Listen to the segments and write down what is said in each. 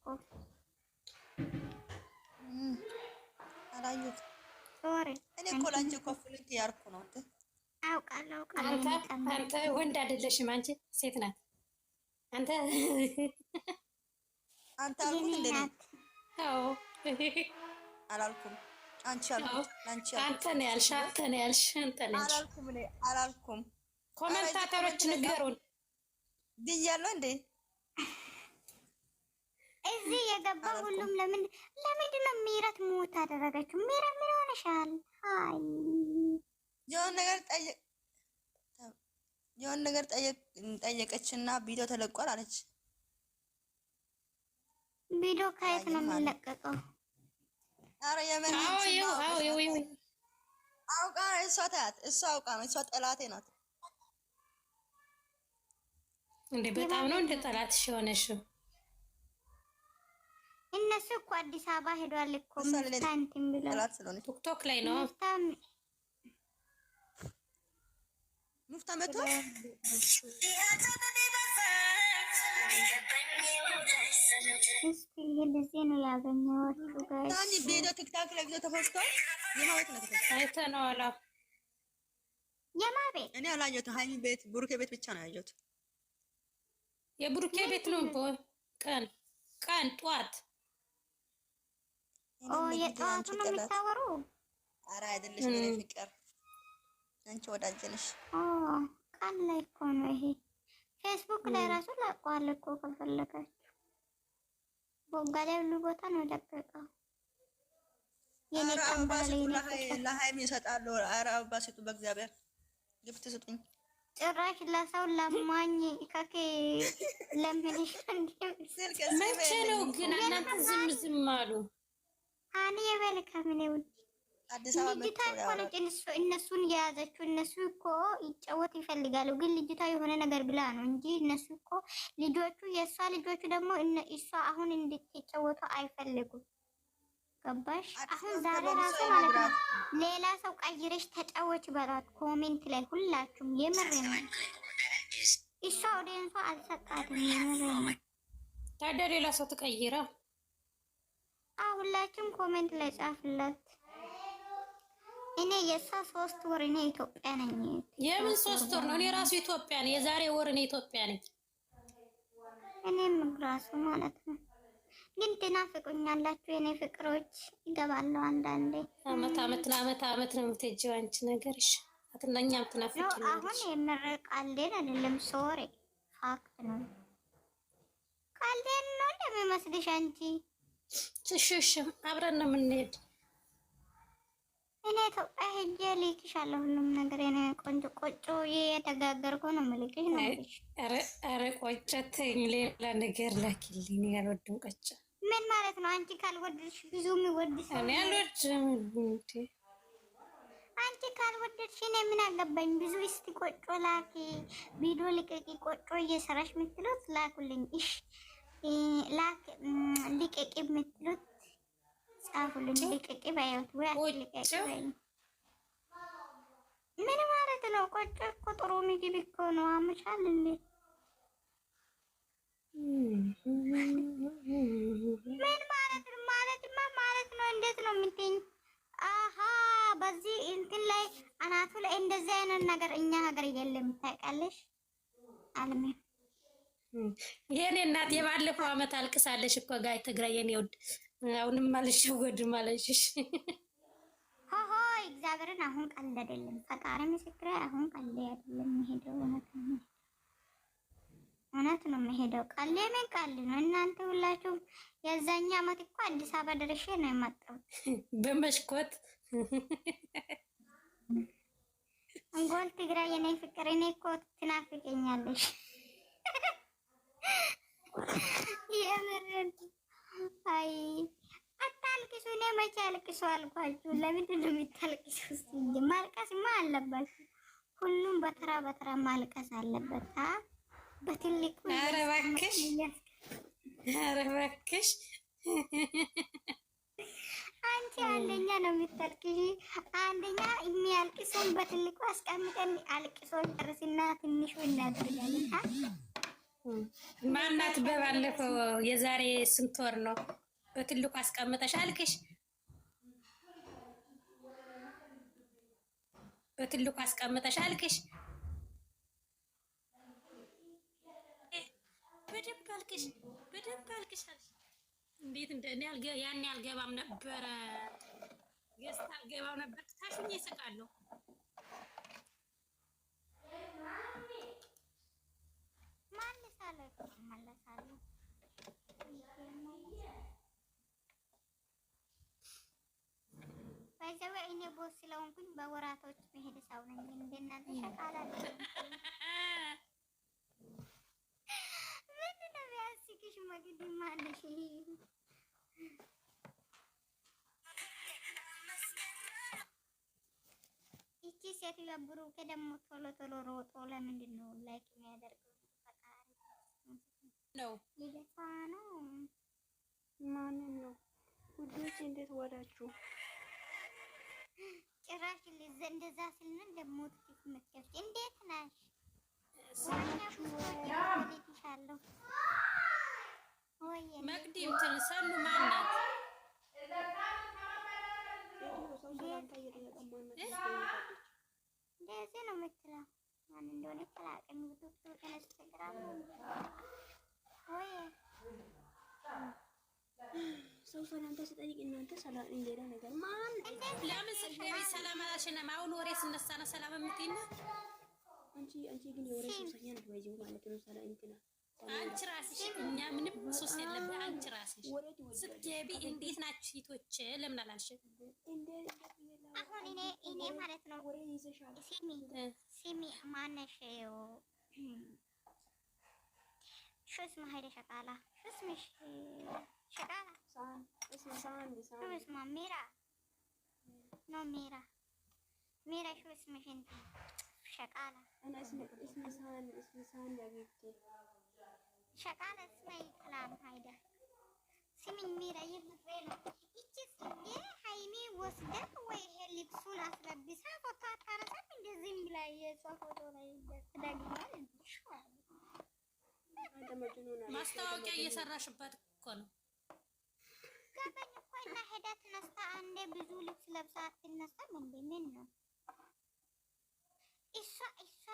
እኮ አላየሁትም። ሶሪ እኔ እኮ ላንቺ ኮፍሊት ያርኩ ነው። አውቃለሁ። አንተ ወንድ አይደለሽም፣ አንቺ ሴት ናት። አንተ አልኩት እንዴ? አዎ አላልኩም። አንቺ አልኩት። ላንቺ አንተ ነው ያልሽ፣ አንተ ነው ያልሽ፣ አንተ ነው ያልሽ። አላልኩም እኔ አላልኩም። ኮሜንታተሮች ንገሩን ብያለሁ እንዴ? እዚህ የገባ ሁሉም ለምንድን ነው ምህረት ሞት አደረገችው? ምህረት ምን ሆነሻል? አይ የሆነ ነገር ጠየቀችና ቪዲዮ ተለቋል አለች። ቪዲዮ ከየት ነው የሚለቀቀው? አረ የምን አውቃ እሷ ታያት፣ እሷ አውቃ ነው። እሷ ጠላቴ ናት እንዴ? በጣም ነው እንደ ጠላትሽ የሆነሽው። እነሱ እኮ አዲስ አበባ ሄዷል እኮ ምፍታንቲም ብለው ቲክቶክ ላይ ነው ሙፍታ መቶ እስቲ እንደዚህ ነው ያገኘኋችሁ ጋር ታኒ ቪዲዮ ቲክቶክ ላይ ቪዲዮ ተፖስቷል። የማለት ነው አይተነዋል። የማን ቤት? እኔ አላየሁትም። ሃይሚ ቤት፣ ቡሩኬ ቤት ብቻ ነው ያየሁት። የቡሩኬ ቤት ነው ቀን ጧት። የጠዋቱ ነው የምታወሩ? ኧረ አይደለሽ የኔ ፍቅር፣ አንቺ ወዳጅ ነሽ። ቀን ላይ እኮ ነው ይሄ። ፌስቡክ ላይ ራሱ ለቋል እኮ ከፈለጋችሁ። ቦጋሌ ሁሉ ቦታ ነው የለቀቀው። የኔ ቀንባሌ ለሃይሚ ይሰጣሉ። ኧረ አበባ ስጡ፣ በእግዚአብሔር ግፍት ስጡኝ። ጭራሽ ለሰው ለማኝ ከኬ ለምንሽ መቼ ነው ግን እናንተ ዝም አሉ? አኔ የበል ከምኔው አዲስ አበባ ልጅቷ እኮ ነች እነሱን የያዘችው። እነሱ እኮ ይጫወት ይፈልጋሉ፣ ግን ልጅቷ የሆነ ነገር ብላ ነው እንጂ እነሱ እኮ ልጆቹ የእሷ ልጆቹ ደግሞ እሷ አሁን እንድትጫወቱ አይፈልጉም። ገባሽ? አሁን ዛሬ ራሱ ማለት ነው ሌላ ሰው ቀይረሽ ተጫወች በሏት ኮሜንት ላይ ሁላችሁም። የምር ነው እሷ ኦዲየንሷ አልሰጣትም። የምር ነው ታዲያ ሌላ ሰው ተቀይራ ሁላችሁም ኮሜንት ላይ ጻፍላት። እኔ የእሷ 3 ወር እኔ ኢትዮጵያ ነኝ። የምን 3 ወር ነው? እኔ ራሱ ኢትዮጵያ ነኝ። የዛሬ ወር እኔ ኢትዮጵያ ነኝ። እኔም ራሱ ማለት ነው። ግን ትናፍቁኛላችሁ የኔ ፍቅሮች። ይገባለሁ አንዳንዴ። አመት ነው የምትሄጂው አንቺ ነገርሽ። አትነኛም ትናፍቂኝ። አሁን የምርቃልዴን አይደለም ሶሪ ፋክት ነው። ቃልዴን ነው እንደሚመስልሽ አንቺ? እሺ አብረን ነው የምንሄድ። እኔ ኢትዮጵያ ሄጄ ልክሻለሁ ሁሉም ነገር። እኔ ቆንጆ ቆጮ የተጋገርኩ ነው የምልክሽ ነው። ኧረ ቆጨተኝ። ሌላ ነገር ላኪልኝ። ያልወድም ቆጨ ምን ማለት ነው? አንቺ ካልወደድሽ ብዙ የሚወድሽ እኔ አልወድም። አንቺ ካልወደድሽ እኔ ምን አገባኝ? ብዙ እስቲ ቆጮ ላኪ፣ ቪዲዮ ልቀቂ፣ ቆጮ እየሰራሽ የምትሉት ላኩልኝ። እሺ ላክ ልቀቂ የምትሉት ጻፉልኝ። ልቀቂ ባይወት ወይ ልቀቂ ባይ ምን ማለት ነው? ቆጮ እኮ ጥሩ ምግብ እኮ ነው። አመሻል እንዴ? ምን ማለት ነው? ማለት ነው እንዴት ነው የምትይኝ? አሃ በዚህ እንትን ላይ አናቱ ላይ እንደዚህ አይነት ነገር እኛ ሀገር የለም ታውቃለሽ። አልሜ የኔ እናት የባለፈው አመት አልቅሳለሽ እኮ ጋይ ትግራይ የኔ ወድ አሁንም አልሸወድም አለሽሽ። ሆሆ እግዚአብሔርን አሁን ቀልድ አይደለም። ፈጣሪ ምስክሬ አሁን ቀልድ አይደለም። የሚሄደው እውነት ነው የሚሄደው። ቀልድ ምን ቀልድ ነው? እናንተ ሁላችሁም የዛኛ አመት እኮ አዲስ አበባ ደርሼ ነው የመጣሁት በመሽኮት አንጎል ትግራይ የኔ ፍቅር። እኔ እኮ ትናፍቀኛለሽ የምር። አይ አታልቅሱ። እኔ መቼ አልቅሱ አልኳችሁ? ለምንድን ነው የምታልቅሱ? ማልቀስማ አለባችሁ። ሁሉም በተራ በተራ ማልቀስ አለበት። በትልቁ ኧረ እባክሽ አንቺ አንደኛ ነው የምታልቅሽ። አንደኛ የሚያልቅሰውን በትልቁ አስቀምጠን አልቅሶ ጨርስና ትንሹ እናደርጋለን። ማናት በባለፈው የዛሬ ስንት ወር ነው በትልቁ አስቀምጠሽ አልክሽ? በትልቁ አስቀምጠሽ አልክሽ? በደንብ አልክሽ፣ በደንብ አልክሽ። እንዴት እንደኔ ያኔ አልገባም ነበረ፣ ገዝታ አልገባም ነበር። ታሽኝ ይስቃለሁ። በዛው እኔ ቦስ ስለሆንኩኝ በወራቶች መሄድ ሰው ነኝ። እንደናንተ ሸቃላ ምንድን ነው የሚያስቅሽ? መግዲ ማነሽ? ይቺ ሴትዮ ብሩኬ ደግሞ ቶሎ ቶሎ ሮጦ ለምንድን ነው ላይክ የሚያደርገው? ፈጣሪ ነው ሊገፋ ነው። ማንን ነው? ውዶች እንዴት ዋላችሁ? ጭራሽ እንደዛ ስልን ደግሞ ትክክል መከፍ እንዴት ነሽ? መቅዲ እንትን ሰኑ ማናት? እንደዚህ ነው የምትለው። ማን እንደሆነ ተላቀም ዩቲዩብ ኢንስታግራም ወይ ሰው ሰላምታ ሲጠይቅ እናንተ ሰላም ሌላ ነገር ማን ለምን ስትገቢ ሰላም አላልሽንም? አሁን ወሬ ስነሳ ነው ሰላም የምትይኝ? አንቺ ግን የወሬ ሱሰኛ ነሽ ወይ ማለት ነው? ሰላም እንትና አንቺ ራስሽ እኛ ምንም ሱስ የለብን። አንቺ ራስሽ ስትገቢ እንዴት ናችሁ ሴቶች ለምን አላልሽም? አሁን እኔ ማለት ነው ሲሚ ማነሽ شو اسمها هيدا شغالة؟ شو اسمش شغالة؟ شو اسمها ميرا؟ نو ميرا شو اسمش انت؟ شغالة أنا اسمي سان يا بنتي شغالة اسمها كلام هيدا سمين ميرا يبغين ይችስ እንዴ ሃይሚ ወስደ ወይ ሄሊክሱን አስለብሳ ፎቶ አታነሳም? እንደዚህም ብላ የሷ ፎቶ ላይ ተዳግማል እንዴ? ማስታወቂያ እየሰራሽበት እኮ ነው። ገባኝ እኮ እና ሄዳ ትነስታ አንዴ ብዙ ልብስ ለብሳ አትነሳም እንዴ? ምን ነው እሷ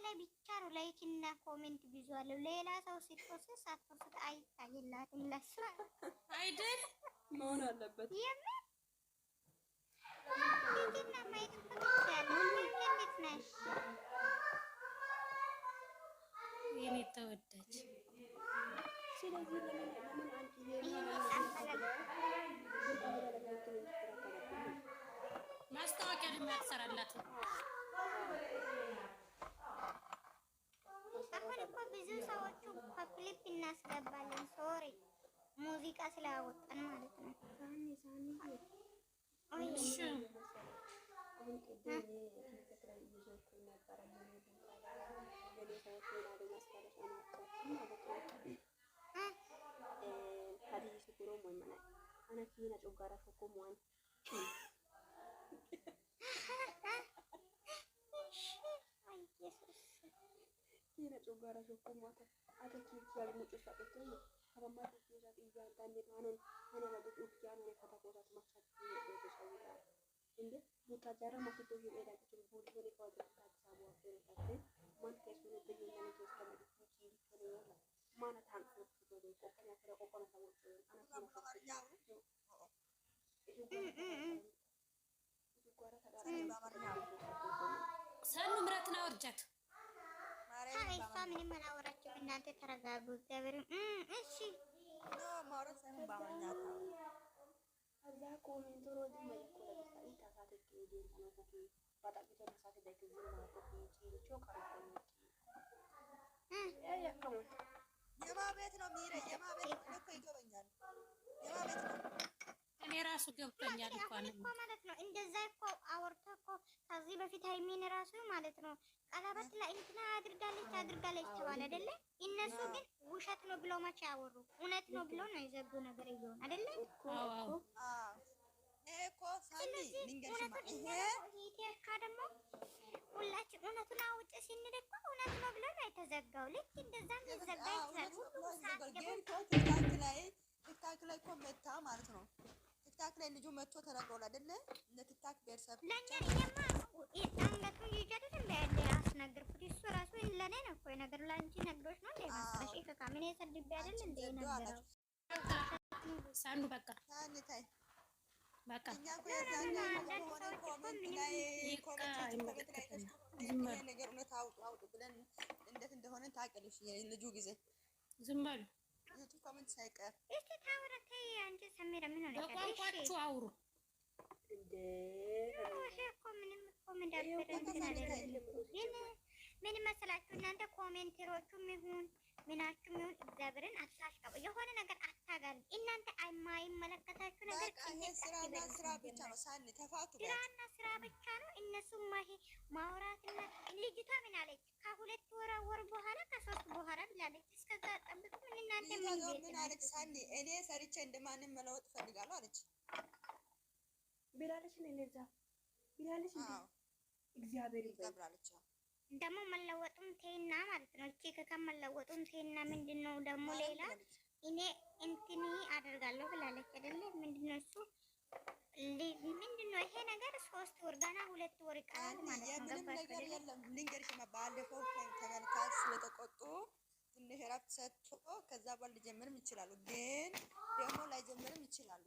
ላይ ብቻ ነው ላይክ እና ኮሜንት ብዙ አለው። ሌላ ሰው ሲፖስት ሳትፖስት አይታይላትም። ለሷ አይደል መሆን አለበት። ይሄና ማየት ትችላለሽ። እንዴት ነሽ የኔ ተወዳጅ? ስለዚህ ለምን ማስታወቂያ ለማሰራላት አሁን እኮ ብዙ ሰዎቹ ፐብሊክ እናስገባለን። ሶሪ ሙዚቃ ስላወጣን ማለት ነው። ሰኑ ምረትን አወርጃት። እሷ ምንም አላወራችም። እናንተ ተረጋጉ። እግዚአብሔር እሺ ማውራት ሳይሆን በአማርኛ የማ ቤት ነው ሚረ? የማ ቤት እኮ ይገባኛል። የማ ቤት ነው? እኔ ራሱ ገብቶኛል እኮ ማለት ነው። እንደዛ እኮ አወርቶ እኮ ከዚህ በፊት ሃይሚን ራሱ ማለት ነው ቀለበት ላይ እንትና አድርጋለች ተባለ አይደለ? እነሱ ግን ውሸት ነው ብለው መቼ አወሩ? እውነት ነው ብለው ነው የዘጉ ነገር ይሆን አይደለ? አዎ ይሄ እኮ ሳሚ ልንገርሽማ፣ ይሄ ደግሞ ሁላችን እውነቱን አውጭ ስንል እኮ እውነት ነው ብለን የተዘጋው ልክ እንደዛም ሊዘጋ ይችላል። ቲክታክ ላይ እኮ መታ ማለት ነው። ቲክታክ ላይ ልጁ መጥቶ ተናግሯል አይደለ? እንደ ቲክታክ ቤተሰብ ለእኛ እኔማ አንገቱን ይዤ አይደል ያስነገርኩት። እሱ ራሱ ለእኔ ነው እኮ ነገር ለአንቺ ነግሮች ነው እንደ መሰለሽ ከካሜራ የሰድቤ አይደል እንደ ነገረው ሳኑ በቃ ታንታይ በቃ እኛ እኮ የዛኔ ሆነ ኮሜንት ላይ ነገር እውነት አውጡ ብለን እንዴት እንደሆነ ታውቂያለሽ። ልጁ ጊዜ ዝም በሉ ዩቱብ ኮሜንት ሳይቀር እስቲ ታውረተ አንቺ ሰሜራ ምን ሆነ? በቋንቋችሁ አውሩ እንደ ምን መሰላችሁ እናንተ ኮሜንተሮቹም ይሁን ምናችሁም ይሁን እግዚአብሔርን አታሽቀቡ። የሆነ ነገር አታጋሉ። እናንተ የማይመለከታችሁ ነገር ስራ ብቻ ነው። ሳኒ ተፋቱ። ስራና ስራ ብቻ ነው። እነሱም ማውራትና ልጅቷ ምን አለች? ከሁለት ወር በኋላ ከሶስት በኋላ ብላለች። እስከዛ ጠብቁ። እናንተ ምን አለች? ሳኒ እኔ ሰርቼ እንደማንም መለወጥ እፈልጋለሁ አለች። ብላለች ነው እንደዛ ብላለች እንዴ? እግዚአብሔር ይባርካለች። ደግሞ መለወጡም ተይና ማለት ነው። እቺ ከመለወጡም ተይና ምንድነው ደግሞ ሌላ እኔ እንትኒ አደርጋለሁ ብላለች አይደለ? ምንድነው እሱ ምንድነው ይሄ ነገር? 3 ወር ገና 2 ወር ይቀራል ማለት ነው። ምንም ነገር የለም። ልንገርሽ ባለፈው ተመልካች ስለተቆጡ ትንሽ እረፍት ሰጥቶ ከዛ በኋላ ሊጀምርም ይችላሉ፣ ግን ደግሞ ላይጀምርም ይችላሉ።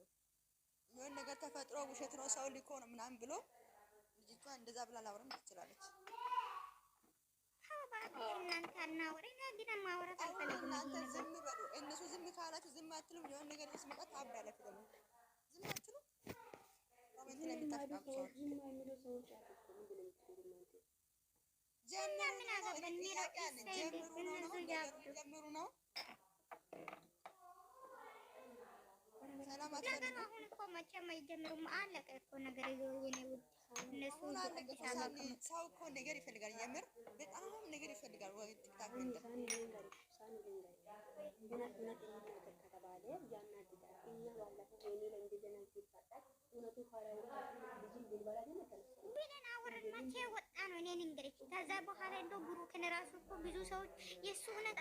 የሆነ ነገር ተፈጥሮ ውሸት ነው ሰው ሊኮ ነው ምናምን ብሎ ልጅቷ እንደዛ ብላ ላውራም ትችላለች። እናንተ አናወራኝ ግን ማውራት አልፈልግም። እናንተ ዝም በሉ። እነሱ ዝም ካላችሁ ዝም አትሉም። የሆነ ነገር ሲመጣ ታብዳላችሁ። ደግሞ ዝም አትሉም። ኮሜንት ላይ የምታስቀምጡ ጀምሩ ነው። ሰላም አትፈልጉም። አሁን እኮ መቼም አይጀምሩም። አለቀ እኮ ነገር የኔ ውድ እነሱ ሰው እኮ ነገር ይፈልጋል። የምር በጣም ነገር ይፈልጋል። ወይ ቲክታክ ከዛ በኋላ እንደው ብሩክን ራሱ እኮ ብዙ ሰዎች የእሱ እውነት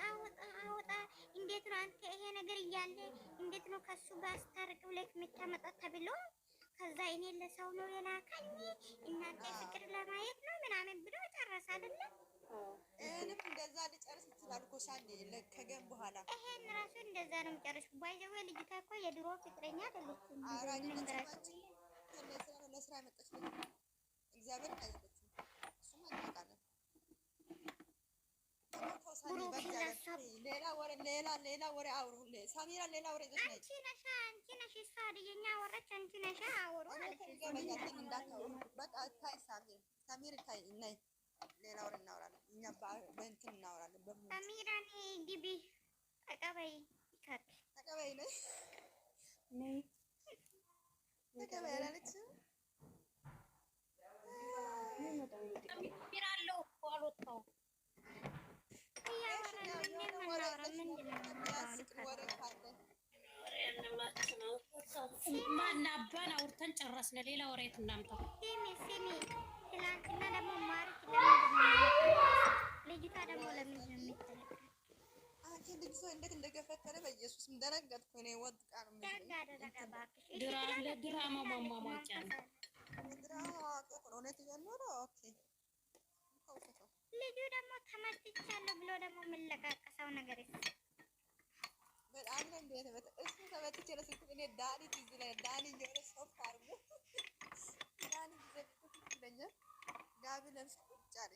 አወጣ እንዴት ነው አንተ ይሄ ነገር እያለ እንዴት ነው ከሱ ጋር አስታርቅ ብለህ የምታመጣ ተብሎ ከዛ እኔ ለሰው ነው የላከኝ እናንተ ፍቅር ለማየት ነው ምናምን ብሎ ጨረሰ አይደለ? እኔም እንደዛ ልጨርስ ይችላል እኮ ሳኒ ከገም በኋላ ይሄን ራሱ እንደዛ ነው የምጨርስ። ባይዘው ልጅቷ እኮ የድሮ ፍቅረኛ አይደለችም። ለስራ ያመጣች እግዚአብሔር አይደለችም። እሱም አናውቃለን። ሌላ ወሬ አውሩ። ሳሚራ ሌላ ወሬ ይዘሽ ነይ። አንቺ ነሽ እሷ አይደኛ ወራች አንቺ ነሽ አውሩ ማለት ነው። በቃ ታይ ሳሚር ታይ ነይ። ሌላ ወሬ እናወራለን። እኛ በእንትን እናወራለን። ሳሚራ ነይ ግቢ ተቀበይ ተቀበይ ነይ ነይ ተቀበይ አላለችም። ሚራለው እኮ አልወጣሁም። ማናባን አውርተን ጨረስን። ሌላ ወሬት እናምጣ። ሲሚ ትላንትና ደግሞ ማርክ ልጅቷ ደግሞ ለምንድን ነው የምትለቀው? አንቺ ልጅ ሰው እንዴት እንደገፈተረ በኢየሱስ እንደነገጥኩ ነው። ወጥቃ ነው ድራማ ማሟሟቂያ ነው። ልጁ ደግሞ ተመትቻለሁ ብሎ ደግሞ የምንለቃቀሰው ነገር በጣም ነው እንዴት እሱ ተመትቼ ለስኩት እኔ ዳኒ ትዝ ላይ ዳኒ የሆነ ሶፍ አርጎ ዳኒ ይዘልኩልኝ ጋቢ ለብሶ ቁጭ አለ።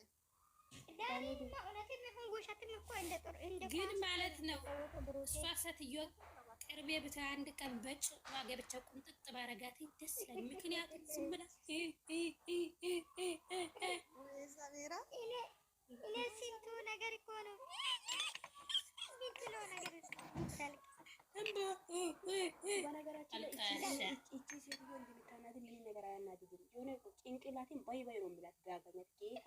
ዳኒ እውነትም ይሁን ውሸትም እኮ እንደ ግን ማለት ነው እሷ ሴትዮ ቅርቤ ብታ አንድ ቀን በጭ ዋገብቻ ቁንጥጥ ባረጋት ደስ ይላል። ምክንያቱም ዝም ብላ ሳሚራ እኔ ሲንቱ ነገር እኮ ነው ሲንቱ ነገር ይታል በነገራችን ላይ እቺ ሴትዮ እንደምታናድ ምን ነገር አያናድድም። የሆነ ጭንቅላቴን ባይ ባይ ነው የሚላት ዳገመት ጌታ